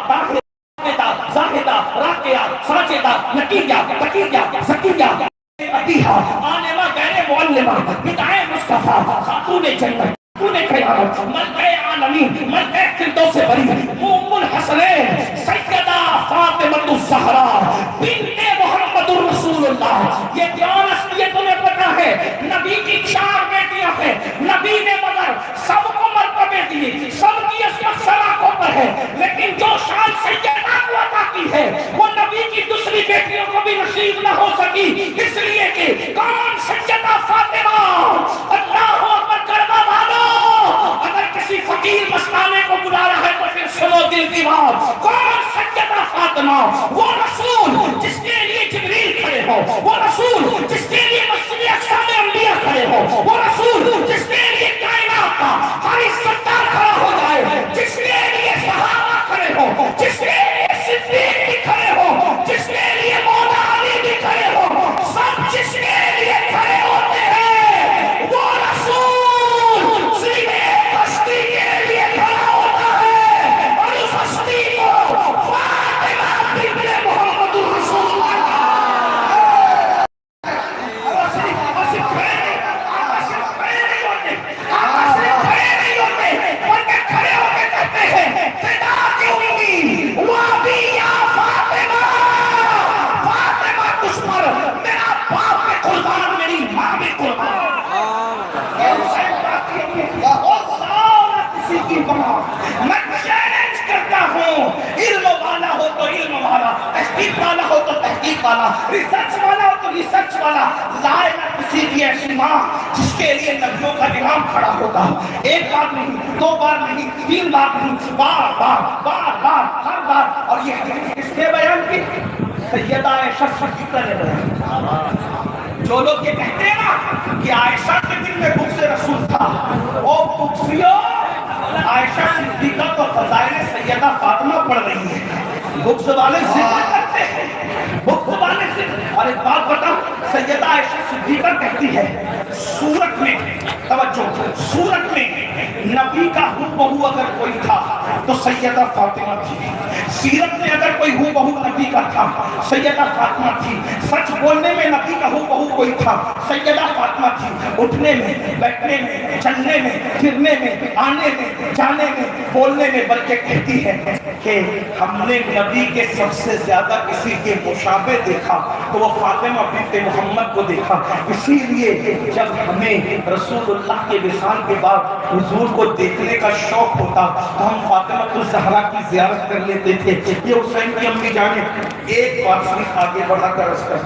طاہرہ زاہدہ راقیہ ساجدہ نقیہ تقیہ زکیہ عطیہ عالمہ غیر معلمہ بدعہ مصطفیٰ خاتون جنت خاتون قیامت ملکہ عالمین ملکہ فردوس بری ام الحسنین سیدہ فاطمہ الزہرا بنت محمد الرسول اللہ. یہ کیوں یہ تمہیں پتا ہے نبی کی 4 بیٹیاں ہیں. نبی نے مگر سب کو مرتبے دیے, سب کی عصمت سلاخوں پر ہے, لیکن جو شان سیدہ کو عطا کی ہے وہ نبی کی دوسری بیٹیوں کو بھی نصیب نہ ہو سکی, اس لیے کہ کون سیدہ فاطمہ. اللہ اکبر کرما والو, اگر کسی فقیر مستانے کو بلا رہا ہے تو پھر سنو دل کی بات. کون سیدہ فاطمہ؟ وہ رسول جس کے لیے جبریل کھڑے ہو, وہ رسول جس کے لیے مسجد اقصی میں انبیاء کھڑے ہو, وہ رسول جس کے لیے کائنات کا ہر ستار کھڑا ہو جائے, جس کے لیے صحابہ کھڑے ہو, جس کے لیے صدیق بھی کھڑے ہو, جس کے لیے مولا علی بھی کھڑے ہو, سب جس کے لیے کھڑے ہوتے ہیں وہ رسول صرف ایک ہستی کے لیے کھڑا ہوتا ہے, اور اس ہستی کو فاطمہ بنت محمد الرسول اللہ. میں چیلنج کرتا ہوں, علم والا ہو تو علم والا, تحقیق والا ہو تو تحقیق والا, ریسرچ والا ہو تو ریسرچ والا, لائے نہ کسی کی ایسی ماں جس کے لیے نبیوں کا امام کھڑا ہوگا. 1 بار نہیں, 2 بار نہیں, 3 بار نہیں, بار بار بار بار ہر بار. اور یہ حدیث کس نے بیان کی؟ سیدہ عائشہ صدیقہ نے بیان. جو لوگ یہ کہتے ہیں نا کہ عائشہ کے دل میں بغض رسول تھا, وہ بغضیوں عائشہ صدیقہ کو فضائل سیدہ فاطمہ پڑھ رہی ہے. بغض والے ذکر کرتے ہیں, بغض والے ذکر. اور ایک بات بتاؤ, سیدہ عائشہ صدیقہ کہتی ہے سورت میں, توجہ, سورت میں نبی کا ہو بہو اگر کوئی تھا تو سیدہ فاطمہ تھی. سیرت میں اگر کوئی ہو بہو نبی کا تھا سیدہ فاطمہ تھی. سچ بولنے میں نبی کا ہو بہو کوئی تھا سیدہ فاطمہ تھی. اٹھنے میں, بیٹھنے میں, چلنے میں, پھرنے میں, آنے میں, جانے میں, بولنے میں, بلکہ کہتی ہے کہ ہم نے نبی کے سب سے زیادہ کسی کے مشابہ دیکھا تو وہ فاطمہ بنت محمد کو دیکھا. اسی لیے جب ہمیں رسول اللہ کے وصال کے بعد حضور کو دیکھنے کا شوق ہوتا تو ہم فاطمہ الزہرا کی زیارت کر لیتے تھے. یہ حسین کی امی جانے ایک بات صرف آگے بڑھا کر اس کا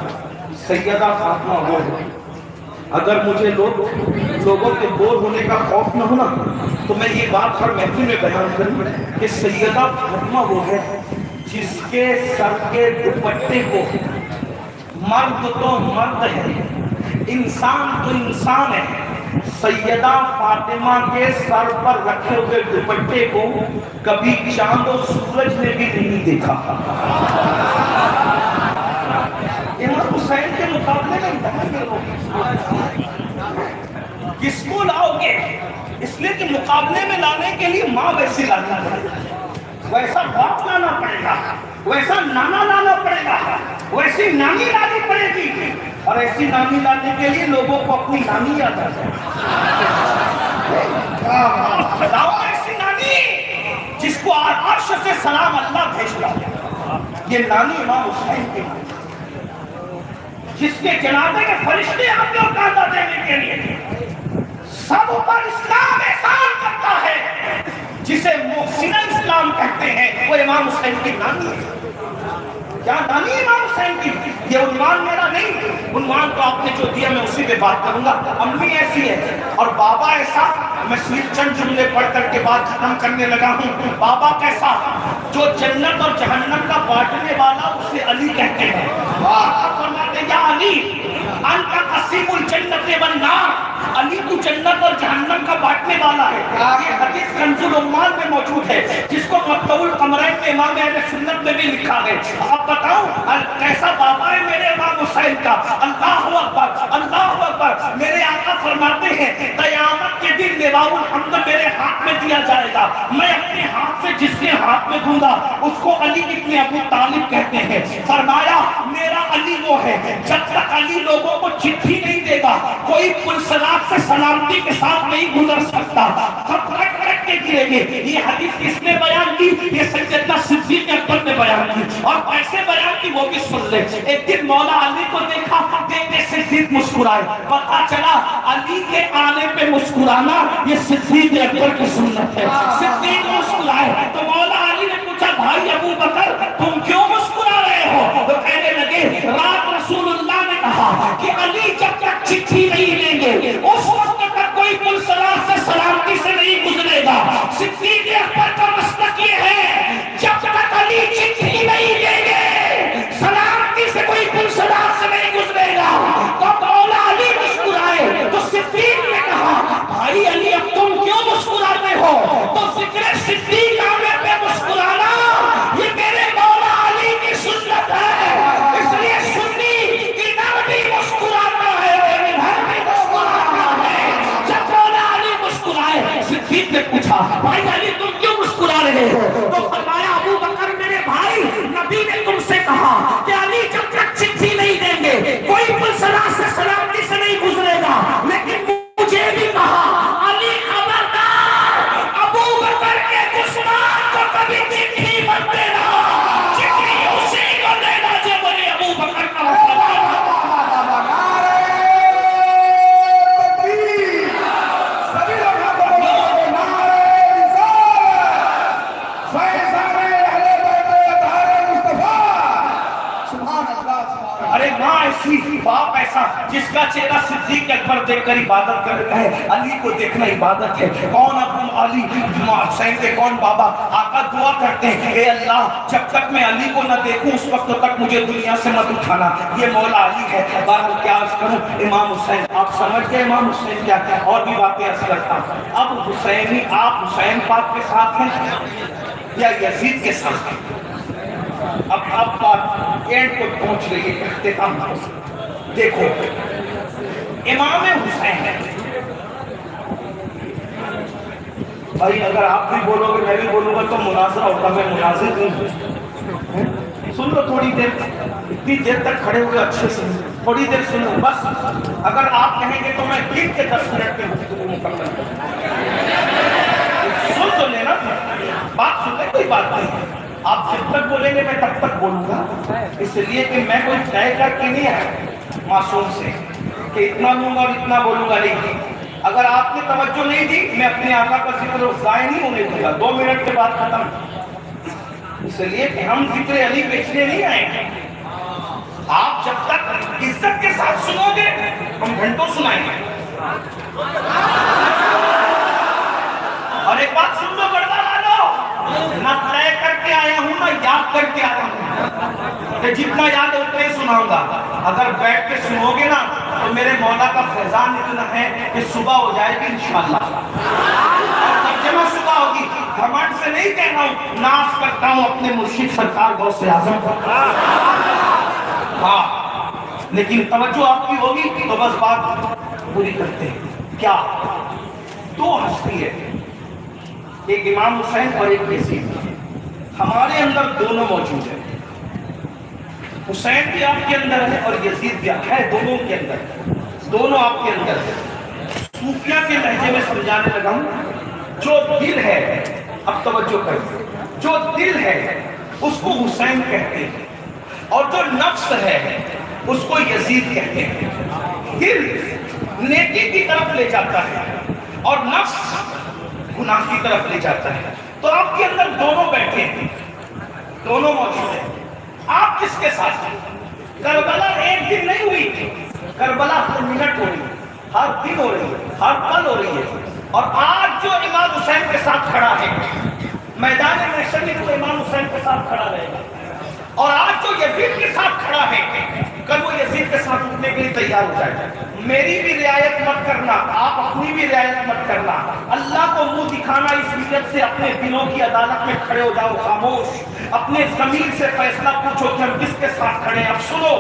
سیدہ فاطمہ وہ ہے. اگر مجھے لوگوں کے بور ہونے کا خوف نہ ہونا تو میں یہ بات ہر محفل میں بیان کروں کہ سیدہ فاطمہ وہ ہے جس کے سر کے دوپٹے کو, مرد تو مرد ہے, انسان تو انسان ہے, سیدہ فاطمہ کے سر پر رکھے ہوئے دوپٹے کو کبھی چاند و سورج نے بھی نہیں دیکھا. امام حسین کے مقابلے میں کس کو لاؤ گے؟ اس لیے کہ مقابلے میں لانے کے لیے ماں ویسی لانا پڑے گا, ویسا باپ لانا پڑے گا, ویسا نانا لانا پڑے گا, ویسی نانی لانی پڑے گی. اور ایسی نانی لانے کے لیے لوگوں کو اپنی نانی یاد آ جائے. لاؤ ایسی نانی جس کو عرش سے سلام اللہ بھیج رہا. یہ نانی امام حسین کی, جس کے جنازے کے فرشتے آپ کو کاندھا دینے کے لیے سب پر اسلام احسان کرتا ہے, جسے محسن اسلام کہتے ہیں, وہ امام حسین کی نانی ہے. کیا نانی امام حسین کی؟ یہ عنوان میرا نہیں, عنوان تو آپ نے جو دیا میں اسی پہ بات کروں گا. امی ایسی ہے اور بابا ایسا. میں صرف چند جملے پڑھ کر کے بات ختم کرنے لگا ہوں. بابا کیسا؟ جو جنت اور جہنم کا بانٹنے والا اسے علی کہتے ہیں. فرماتے یا علی انت قسیم الجنت والنار, علی کو جنت اور جہنم کا بانٹنے والا ہے. یہ حدیث کنز العمال میں موجود ہے جس کو مفتوح القمرین میں امام اہل سنت میں بھی لکھا ہے. اب بتاؤں کیسا بابا ہے میرے امام حسین کا. اللہ اکبر اللہ اکبر. میرے آقا فرماتے ہیں قیامت کے دن لواء الحمد میرے ہاتھ میں دیا جائے گا. میں اپنے ہاتھ سے جس کے ہاتھ میں دوں گا اس کو علی ابن ابو طالب کہتے ہیں. فرمایا میرا علی وہ ہے جب تک علی لوگوں کو چٹھی نہیں دے گا کوئی پلسرات سے سلامتی کے ساتھ نہیں گزر سکتا. ہم رٹ رٹ کے گریں گے. یہ حدیث کس نے بیان کی؟ یہ سیدنا صدیق اکبر نے بیان کی. اور کیسے بیان کی وہ بھی سن لیں. ایک دن مولا علی کو دیکھا, دیکھتے صدیق مسکرائے. پتا چلا علی کے آنے پہ مسکرانا یہ صدیق اکبر کی سنت ہے. صدیق مسکرائے تو مولا علی نے پوچھا بھائی ابو بکر تم کیوں مسکرا رہے ہو؟ تو کہنے لگے رات رسول اللہ نے کہا کہ علی جب تک چٹھی نہیں لیں گے اس وقت تک کوئی پلسرات سے سلامتی سے نہیں گزرے گا. صدیق اکبر کا مسلک یہ ہے جب تک علی چٹھی نہیں لیں گے سلامتی سے کوئی پلسرات سے نہیں گزرے گا. تو مولا علی مسکرائے تو صدیق نے کہا بھائی علی اب تم کیوں مسکراتے ہو؟ تو ذکر صدیق آنے پہ مسکرانا یہ میرے مولا علی کی سنت ہے. اس لیے سنی ادھر بھی مسکراتا ہے اور ادھر بھی مسکراتا ہے. جب مولا علی مسکرائے صدیق نے پوچھا بھائی علی تم کیوں مسکرا رہے ہو؟ تو فرمایا ابو بکر میرے بھائی نبی نے تم سے کہا کہ علی جب تک چٹھی نہیں دیں گے کوئی پلسرات سے سلامتی سے نہیں گزرے گا. لیکن مجھے بھی کہا علی خبردار ابو بکر کے دشمن کو کبھی چٹھی مت دینا. چٹھی اسی کو دینا جو بڑے ابو بکر کا وفادار. ارے ماں ایسی باپ ایسا جس کا چہرہ صدیق اکبر دیکھ کر عبادت کرتا ہے. علی کو دیکھنا عبادت ہے. کون ابو علی حسین کے کون بابا. آقا دعا کرتے ہیں اے اللہ جب تک میں علی کو نہ دیکھوں اس وقت تک مجھے دنیا سے مت اٹھانا. یہ مولا علی ہے. بارہ کیا عرض کروں امام حسین آپ سمجھ گئے امام حسین کیا کیا اور بھی باتیں عرض کرتا ہوں. اب حسینی آپ حسین پاک کے ساتھ ہیں یا یزید کے ساتھ ہیں؟ اب بات اینڈ کو پہنچ رہی ہے اختتام کو. دیکھو امام حسین ہے بھائی. اگر آپ بھی بولو گے میں بھی بولوں گا تو مناظرہ ہوگا. میں مناظر ہوں. سن لو تھوڑی دیر. اتنی دیر تک کھڑے ہوئے اچھے سے تھوڑی دیر سن لو بس. اگر آپ کہیں گے تو میں لکھ کے 10 منٹ کے گفتگو مکمل کروں. سن تو لینا بات. سن لے کوئی بات نہیں. آپ جب تک بولیں گے میں تب تک بولوں گا. اس لیے کہ میں کوئی طے کر کے نہیں آیا معصوم سے کہ اتنا لوں گا اور اتنا بولوں گا. نہیں اگر آپ نے توجہ نہیں دی میں اپنے آقا کا ذکر ضائع نہیں ہونے دوں گا. 2 منٹ کے بعد ختم. اس لیے کہ ہم ذکر علی بیچنے نہیں آئے ہیں. آپ جب تک عزت کے ساتھ سنو گے ہم گھنٹوں سنائیں گے. اور ایک بات سن لو گڑبڑ والو نہ طے کر کے آیا ہوں نہ یاد کر کے آیا ہوں کہ جتنا یاد ہے اتنا ہی سناؤں گا. اگر بیٹھ کے سنو گے نا تو میرے مولا کا فیضان اتنا ہے کہ صبح ہو جائے گی انشاءاللہ. اور ترجمہ صبح ہوگی. گھمنڈ سے نہیں کہہ رہا ہوں ناز کرتا ہوں اپنے مرشد سرکار غوث اعظم پر. ہاں لیکن توجہ آپ کی ہوگی تو بس بات پوری کرتے ہیں. کیا 2 ہستی ہے ایک امام حسین اور ایک یزید. ہمارے اندر دونوں موجود ہیں. حسین بھی آپ کے اندر ہے اور یزید بھی ہے. دونوں کے اندر. دونوں آپ کے اندر ہے. صوفیہ کے لہجے میں سمجھانے لگا ہوں. جو دل ہے اب توجہ کریں جو دل ہے اس کو حسین کہتے ہیں اور جو نفس ہے اس کو یزید کہتے ہیں. دل نیکی کی طرف لے جاتا ہے اور نفس گناہ کی طرف لے جاتا ہے. تو آپ کے اندر دونوں بیٹھے ہیں. دونوں موجود ہیں. آپ کس کے ساتھ ہیں؟ کربلا ایک دن نہیں ہوئی تھی. کربلا ہر منٹ ہو رہی ہے, ہر دن ہو رہی ہے, ہر پل ہو رہی ہے. اور آج جو امام حسین کے ساتھ کھڑا ہے میدان محشر میں تو امام حسین کے ساتھ کھڑا رہے گا. اور آج جو یزید کے ساتھ کھڑا ہے کل وہ یزید کے ساتھ اٹھنے کے لیے تیار ہو جائے. میری بھی رعایت مت کرنا, آپ اپنی بھی رعایت مت کرنا. اللہ کو منہ دکھانا اس نیت سے اپنے دلوں کی عدالت میں کھڑے ہو جاؤ خاموش. اپنے ضمیر سے فیصلہ پوچھو کہ ہم کس کے ساتھ کھڑے ہیں. اب سنو,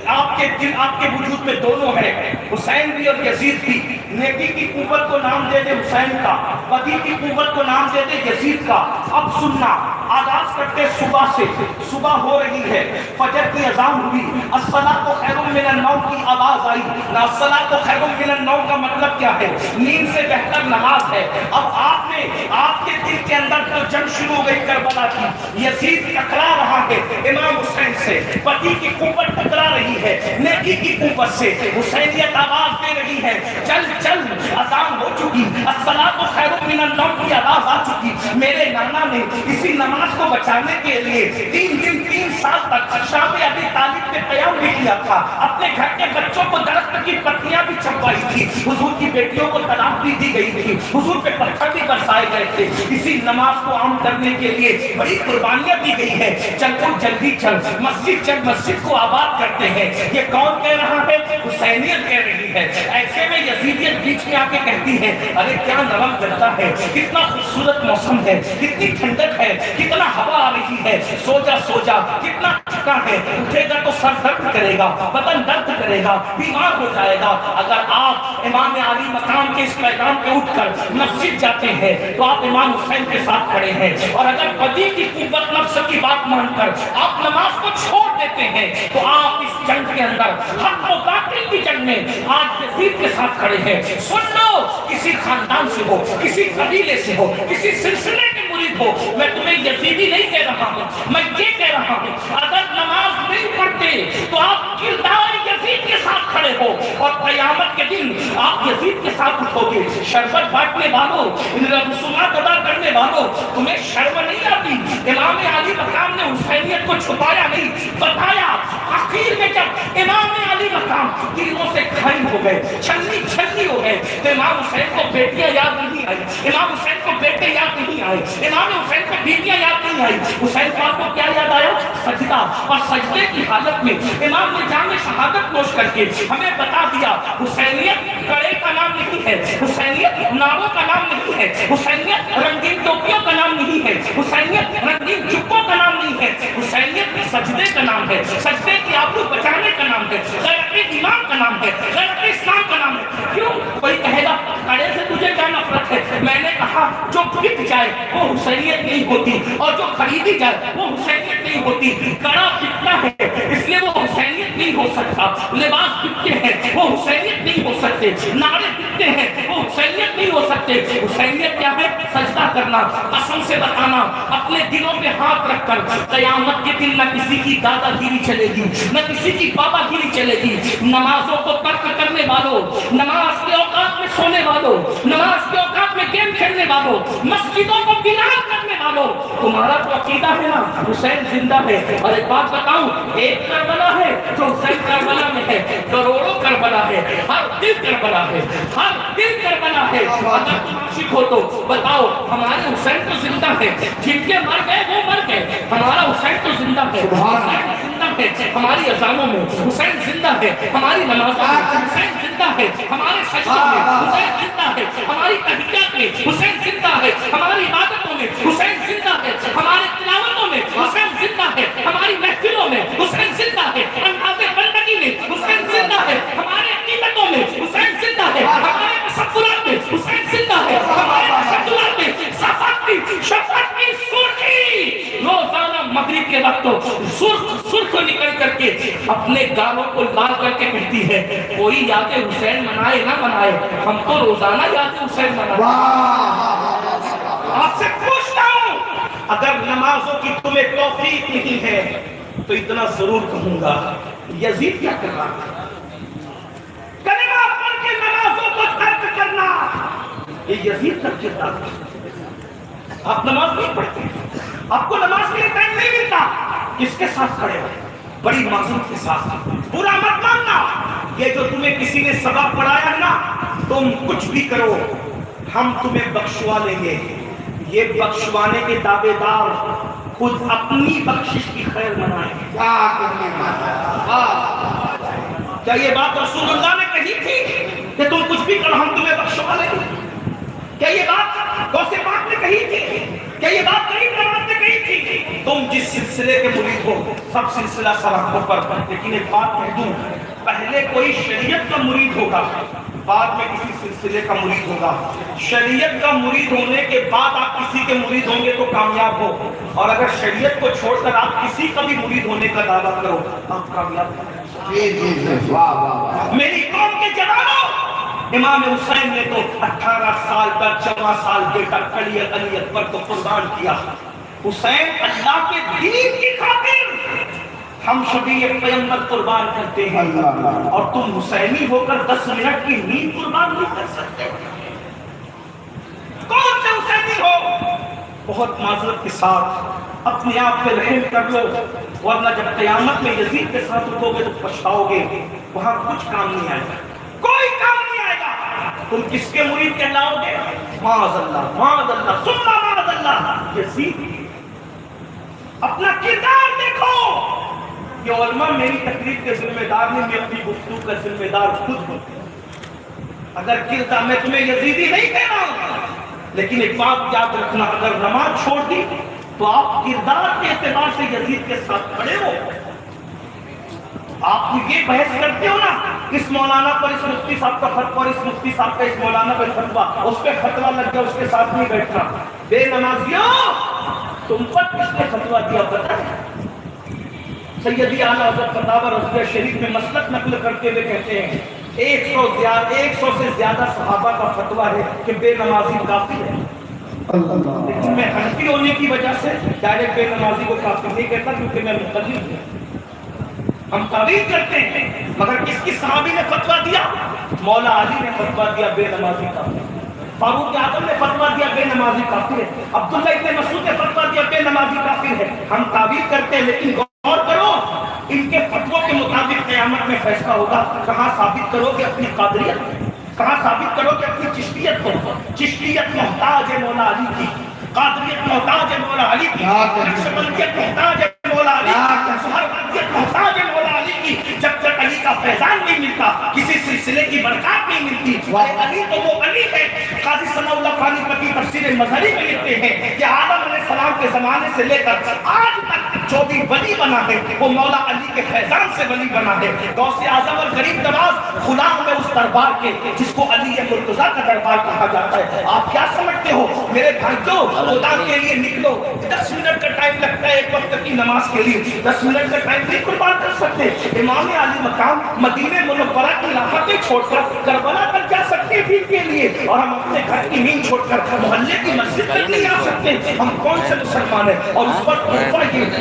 آپ کے دل, آپ کے وجود میں دونوں ہے, حسین بھی اور یزید بھی. نیکی کی قوت کو نام دے دے حسین کا, بدی کی قوت کو نام دے دے یزید کا. اب سننا, آغاز کرتے صبح سے. صبح ہو رہی ہے, فجر کی اذان ہوئی, الصلاۃ خیر من النوم کی آواز آئی. الصلاۃ خیر من النوم کا مطلب کیا ہے؟ نیند سے بہتر نماز ہے. اب آپ کے دل کے اندر تو جنگ شروع ہو گئی کربلا کی. یزید ٹکرا رہا ہے امام حسین سے, بدی کی قوت ٹکرا رہی ہے نیکی کی قوت سے. حسینیت آواز دے رہی ہے, چل چل اذان ہو چکی, الصلاۃ خیر من النوم کی آواز آ چکی. میرے نانا نے اسی نماز کو بچانے کے لیے 3 دن 3 سال تک شام ابی طالب کے قیام بھی کیا تھا. اپنے گھر کے بچوں کو درخت کی پتیاں بھی چھپوائی تھی. حضور کی بیٹیوں کو طلاق بھی دی گئی تھی. حضور پہ پتھر بھی برسائے گئے تھے. اسی نماز کو عام کرنے کے لیے بڑی قربانیاں دی گئی ہے. چل تو جلدی چل, مسجد چل, مسجد کو آباد کرتے ہیں. یہ کون کہہ رہا ہے؟ حسینیت کہہ رہی ہے. ایسے میں یزیدیت بیچ میں آ کے کہتی ہے, ارے کیا نرم کرتا ہے, کتنا خوبصورت موسم ہے, کتنی ٹھنڈک ہے, کتنا ہوا آ رہی ہے, سو جا سو جا, کتنا تھکا ہے, اٹھے گا تو سر درد کرے گا, بدن درد کرے گا, بیمار ہو جائے گا. اگر آپ امام علی مقام کے اس میدان پہ اٹھ کر مسجد جاتے ہیں تو آپ امام حسین کے ساتھ کھڑے ہیں. اور اگر بدی کی قوت نفس کی بات مان کر آپ نماز کو چھوڑ دیتے ہیں تو آپ اس جنگ کے اندر حق و باطل کی جنگ میں آج یزید کے ساتھ کھڑے ہیں. سن لو, کسی خاندان سے ہو, کسی قبیلے سے ہو, کسی سلسلے کے مرید ہو, میں تمہیں یزیدی نہیں کہہ رہا ہوں, میں یہ کہہ رہا ہوں اگر نماز نہیں پڑھتے تو آپ کردار یزید کے ساتھ کھڑے ہو اور قیامت کے دن آپ یزید کے ساتھ اٹھو گے. شربت بانٹنے والوں, رسومات ادا کرنے والوں, تمہیں شرم نہیں آتی؟ امام علی مقام نے حسینیت کو چھپایا نہیں, بتایا. آخر میں جب امام علی مقام دلوں سے کھائی ہو گئے, چھلنی چھلنی ہو گئے, تو امام حسین کو بیٹیاں یاد نہیں آئی, امام حسین کو بیٹے یاد نہیں آئے, امام حسین کو بیٹیاں یاد نہیں آئی. حسین پاک کو کیا یاد آیا؟ سجدہ. اور سجدے کی حالت میں امام نے جام شہادت نوش کر کے ہمیں بتا دیا, حسینیت کڑے کا نام نہیں ہے, حسینیت ناموں کا نام نہیں ہے, حسینیت رنگین ٹوپیوں کا نام نہیں ہے, حسینیت رنگین جبوں کا نام نہیں ہے, حسینیت سجدے کا نام ہے, سجدے کی آبرو بچانے کا نام ہے, غیرت ایمان کا نام ہے, غیرت اسلام کا نام ہے. کیوں؟ کوئی کہے گا کڑے سے تجھے کیا نفرت ہے؟ میں نے کہا جو بک جائے وہ حسینیت نہیں ہوتی, اور جو خریدی جائے وہ حسینیت نہیں ہوتی. کڑا بکتا ہے اس لیے وہ حسینیت نہیں ہو سکتا, لباس بکتے ہیں وہ حسینیت نہیں ہو سکتے, نعرے بکتے ہیں وہ حسینیت نہیں ہو سکتے. حسینیت کیا ہے؟ سجدہ کرنا, قسم سے بتانا, اپنے دلوں پہ ہاتھ رکھ کر قیامت کے دن نہ کسی کی دادا گیری چلے گی, نہ کسی کی بابا گیری چلے گی. نمازوں کو ترک کرنے والوں, نماز کے اوقات میں سونے والوں, نماز کے اوقات میں گیم کھیلنے والوں, مسجدوں کو ویران کرنے والوں, تمہارا تو عقیدہ ہے نا حسین زندہ ہے. اور ایک بات بتاؤں, ایک کربلا ہے جو حسین کربلا میں ہے, کروڑوں کربلا ہے, ہر دل کربلا ہے, ہر دل کربلا ہے. اگر تم عاشق ہو تو بتاؤ, ہمارے حسین تو زندہ ہے, جن کے مر گئے وہ مر گئے, ہمارا حسین تو زندہ ہے. حسین زندہ ہے ہماری اذانوں میں, حسین زندہ ہے ہماری نمازوں میں, حسین زندہ ہے ہمارے سجدوں میں, حسین زندہ ہے ہماری تحیات میں, حسین زندہ ہے ہماری عبادتوں میں, حسین زندہ ہے ہمارے تلاوتوں میں, حسین زندہ ہے ہماری محفلوں میں, حسین زندہ ہے انداز بندگی میں, حسین زندہ ہے ہمارے عقیدتوں میں, حسین زندہ ہے ہمارے تصورات میں, حسین زندہ ہے ہمارے تشددات میں. شفاعت کی سرخی روزانہ مغرب کے وقت سرخ نکل کر کے اپنے گالوں کو لال کر کے کہتی ہے, کوئی یاد حسین منائے نہ منائے, ہم تو روزانہ یاد حسین منائے. آپ سے پوچھتا ہوں, اگر نمازوں کی تمہیں توفیق نہیں ہے تو اتنا ضرور کہوں گا, یزید کیا کر رہا ہے؟ کلمہ پڑھ کے نمازوں کو ترک کرنا یہ یزید کا کردار ہے. آپ نماز نہیں پڑھتے, آپ کو نماز کے لیے ٹائم نہیں ملتا, کس کے ساتھ کھڑے ہو؟ بڑی معذرت کے ساتھ برا مت ماننا, یہ جو تمہیں کسی نے سبق پڑھایا ہے نا, تم کچھ بھی کرو ہم تمہیں بخشوا لیں گے. یہ بخشوانے کے دعوے دار خود اپنی بخشش کی خیر منائیں. کیا یہ بات رسول اللہ نے کہی تھی کہ تم کچھ بھی کرو ہم تمہیں بخشوا لیں گے؟ کیا یہ بات غوث پاک نے کہی تھی؟ کیا یہ بات کریم نواز نے کہی تھی؟ تم جس سلسلے کے مرید ہو سب سلسلہ سراہوں پر، لیکن ایک بات کہہ دوں، پہلے کوئی شریعت کا مرید ہوگا، بعد میں کسی سلسلے کا مرید ہوگا۔ شریعت کا مرید ہونے کے بعد آپ کسی کے مرید ہوں گے تو کامیاب ہو، اور اگر شریعت کو چھوڑ کر آپ کسی کا بھی مرید ہونے کا دعویٰ کرو آپ کامیاب ہو۔ میری قوم کے جوانوں، امام حسین نے تو 18 سال کا 14 سال بیٹا کلی علی اکبر کو قربان کیا۔ حسین اللہ کے دین کی خاطر ہم شبیہ پیغمبر قربان کرتے ہیں، اور تم حسینی ہو کر 10 منٹ کی نیند قربان نہیں کر سکتے۔ کون سے حسینی ہو؟ بہت معذرت کے ساتھ اپنے آپ پہ رحم کر لو، ورنہ جب قیامت میں یزید کے ساتھ اٹھو گے تو پچھتاؤ گے، وہاں کچھ کام نہیں آئے گا، کوئی کام نہیں آئے گا۔ تم کس کے مرید کہلاؤ گے؟ معاذ اللہ، معاذ اللہ، ثم معاذ اللہ، یزید۔ اپنا کردار دیکھو۔ یہ علماء میری تقریر کے ذمہ دار نہیں، میں اپنی گفتگو کا ذمہ دار خود ہوں۔ اگر کردار، میں تمہیں یزیدی نہیں کہہ رہا ہوں، لیکن ایک بات یاد رکھنا، اگر نماز چھوڑ دی تو آپ کردار کے اعتبار سے یزید کے ساتھ کھڑے ہو۔ آپ یہ بحث کرتے ہو نا، اس مولانا پر اس مفتی صاحب کا فتویٰ اور اس مفتی صاحب کا اس مولانا پر فتویٰ، اس پہ فتویٰ لگ گیا، اس کے ساتھ نہیں بیٹھنا۔ بے نمازیوں، تم پر کس نے فتویٰ دیا پتہ ہے؟ سیدی اعلیٰ حضرت فتاوی رضویہ شریف میں مسلک نقل کرتے ہوئے کہتے ہیں 100 سے زیادہ صحابہ کا فتویٰ ہے کہ بے نمازی کافر ہے۔ لیکن میں حنفی ہونے کی وجہ سے ڈائریکٹ بے نمازی کو کافر نہیں کہتا، کیونکہ میں مقلد ہوں۔ ہم تعویل کرتے ہیں، مگر کس کی صحابی نے فتویٰ دیا؟ مولا علی نے فتویٰ دیا بے نمازی کافر ہے، فاروق اعظم نے فتویٰ دیا بے نمازی کافر ہے، عبداللہ ابن مسعود نے فتویٰ دیا بے نمازی کافر ہے۔ ہم تعویل کرتے ہیں، لیکن غور کرو ان کے فتووں کے مطابق قیامت میں فیصلہ ہوگا۔ کہاں ثابت کرو گے اپنی قادریت؟ کہاں ثابت کرو گے اپنی چشتیت کو؟ چشتیت محتاج ہے مولا علی کی، قادریت محتاج ہے مولا علی کی، نقشبندیت محتاج ہے مولا علی کی، سہروردیت محتاج ہے مولا علی کی۔ جب تک علی کا فیضان نہیں ملتا، کسی سلسلے کی برکات نہیں ملتی۔ علی تو وہ علی ہے۔ قاضی ثناء اللہ پانی پتی تفسیر مظہری میں لکھتے ہیں کہ آدم علیہ السلام کے زمانے سے لے کر آج تک جو بھی ولی بنا ہے وہ مولا علی کے فیضان سے ولی بنا ہے۔ غوث اعظم اور غریب نواز غلام میں اس دربار کے جس کو علی مرتضیٰ کا دربار کہا جاتا ہے۔ آپ کیا سمجھتے ہو میرے بھائیوں؟ خدا کے لیے نکلو، 10 منٹ کا ٹائم لگتا ہے ایک وقت کی نماز کے لیے، 10 منٹ کا ٹائم نہیں قربان کر سکتے؟ امام علی مقام مدینہ منورہ کی علاقے چھوڑ کر کربلا تک جا سکتے ہیں دین کے لیے، اور ہم اپنے گھر کی نیند چھوڑ کر محلے کی مسجد تک نہیں آ سکتے؟ ہم کون سے مسلمان ہیں؟ اور اس پر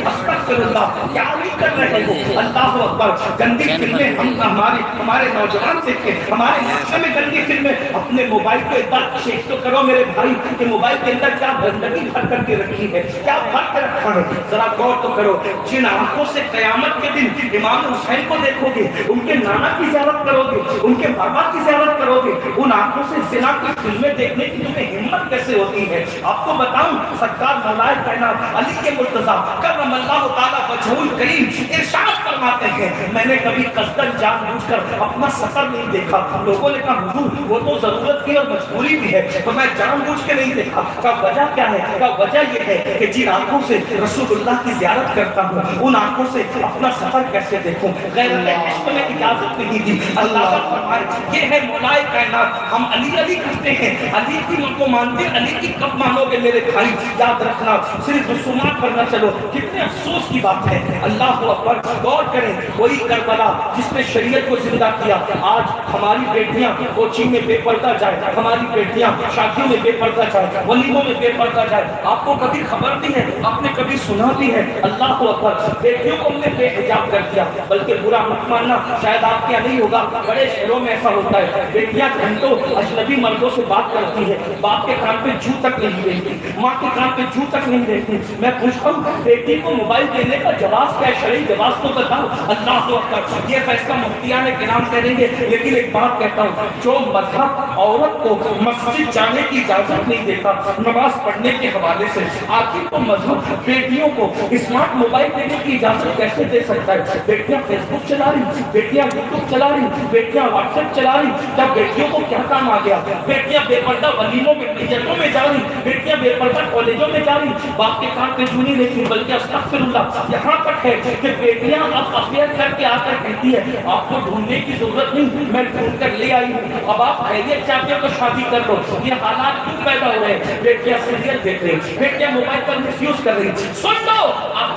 استغفر اللہ، کیا نہیں کر رہے ہو؟ اللہ اکبر۔ گندی فلمیں ہمارے نوجوان دیکھیں، ہمارے معاشرے میں گندی فلمیں۔ اپنے موبائل کو ایک بار چیک تو کرو میرے بھائی کہ موبائل کے اندر کیا گندگی بھر کر کے رکھی ہے، کیا بھر کے رکھا ہے، ذرا غور تو کرو۔ جن آنکھوں سے قیامت کے دن امام حسین کو دیکھو گے، ان کے نانا کی زیارت کرو گے، ان کے بابا کی زیارت کرو گے، ان آنکھوں سے زنا کی فلمیں دیکھنے کی تمہیں ہمت کیسے ہوتی ہے؟ آپ کو بتاؤں، سرکار مولا کائنات علی کے مرتضیٰ کرم اللہ تعالیٰ وجہہ الکریم ارشاد فرماتے ہیں میں نے کبھی قصداً جان بوجھ کر اپنا سفر نہیں دیکھا۔ لوگوں نے کہا حضور وہ تو ضرورت کی اور مجبوری بھی ہے، تو میں جان بوجھ کے نہیں دیکھا۔ کا وجہ کیا ہے؟ کا وجہ یہ ہے کہ جن آنکھوں سے رسول اللہ کی زیارت کرتا ہوں ان آنکھوں سے اپنا سفر کیسے دیکھوں؟ غیر عشق میں اجازت نہیں دی۔ اللہ کا فرمائے یہ ہے مولا کائنات۔ ہم علی علی کرتے ہیں، علی کی کو مانتے، علی کی کب مانو گے میرے بھائی؟ یاد رکھنا، صرف رسومات پر نہ چلو۔ کتنے افسوس کی بات ہے، اللہ اکبر۔ غور کریں، کوئی کربلا جس نے شریعت کو زندہ کیا، آج ہماری بیٹیاں کوچنگ میں بے پردہ جائے، ہماری بیٹیاں شادیوں میں بے پردہ جائے، ولیموں میں بے پردہ جائے۔ آپ کو کبھی خبر بھی ہے، آپ نے کبھی سنا بھی ہے؟ اللہ اکبر۔ بیٹیوں کو ہم نے بے حجاب کر دیا، بلکہ برا مت ماننا، شاید آپ کے یہاں نہیں ہوگا، بڑے شہروں میں ایسا ہوتا ہے۔ بیٹیاں گھنٹوں اجنبی مردوں سے بات کرتی ہے، باپ کے کان پہ جو تک نہیں دیکھتی، ماں کے کان پہ جو تک نہیں دیکھتی۔ میں پوچھتا ہوں بیٹی کو موبائل دینے کا جواز کیا ہے؟ شرعی جواز تو بتاؤ۔ اللہ اکبر۔ یہ فیصلہ مفتیان کرام کریں گے، لیکن ایک بات کہتا ہوں، جو مذہب عورت کو مسجد جانے کی اجازت نہیں دیتا تھا نماز پڑھنے کے حوالے سے، آخر تو مذہب بیٹیوں کو اسمارٹ موبائل دینے کی اجازت کیسے دے سکتا ہے؟ بیٹیاں فیس بک چلا رہی، بیٹیاں یوٹیوب چلا رہی، بیٹیاں واٹس ایپ چلا رہی، جب بیٹیوں کو کیا کام آ گیا؟ بیٹیاں بے پردہ ولیموں میں میجروں میں جا رہی، بیٹیاں بے پردہ کالجوں میں جا رہی، باپ کے کام پہ جو نہیں لیکن بلکہ استغفر اللہ یہاں تک ہے کہ بیٹیاں اب افیئر کر کے آ کر کہتی ہے آپ کو ڈھونڈنے کی ضرورت نہیں، میں ڈھونڈ کر لے آئی ہوں، اب آپ خیریت چاہتے ہو تو شادی کر لو۔ یہ حالات کیوں پیدا ہو رہے ہیں؟ بیٹیاں سیریل دیکھ رہی، بیٹیاں موبائل کا مس یوز کر رہی۔ سن لو آپ